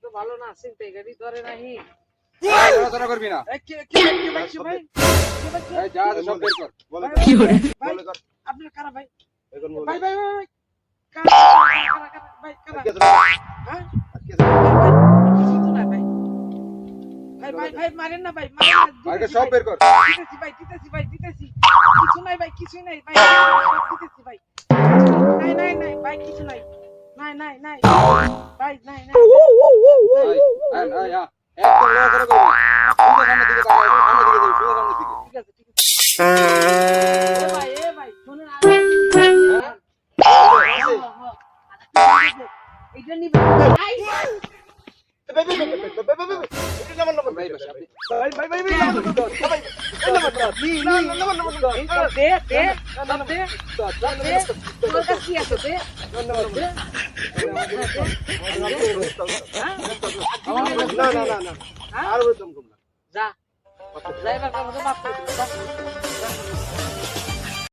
তো ভালো না চিন্তা গাড়ি ধরে নাহি ধরা করবি না কি ভাই এই যা সব বের কর কি করে আপনার কারা ভাই এখন ভাই কারা ভাই কারা হ্যাঁ কিছু তো না ভাই ভাই মারেন না ভাই ভাইকে সব বের কর দিতেছি ভাই কিছু নাই ভাই কিছুই নাই ভাই দিতেছি ভাই নাই ভাই কিছু নাই নাই ভাই নাই এই একদম লড়া ধরা করবি এ ভাই শুনেন এইটা নিবে যা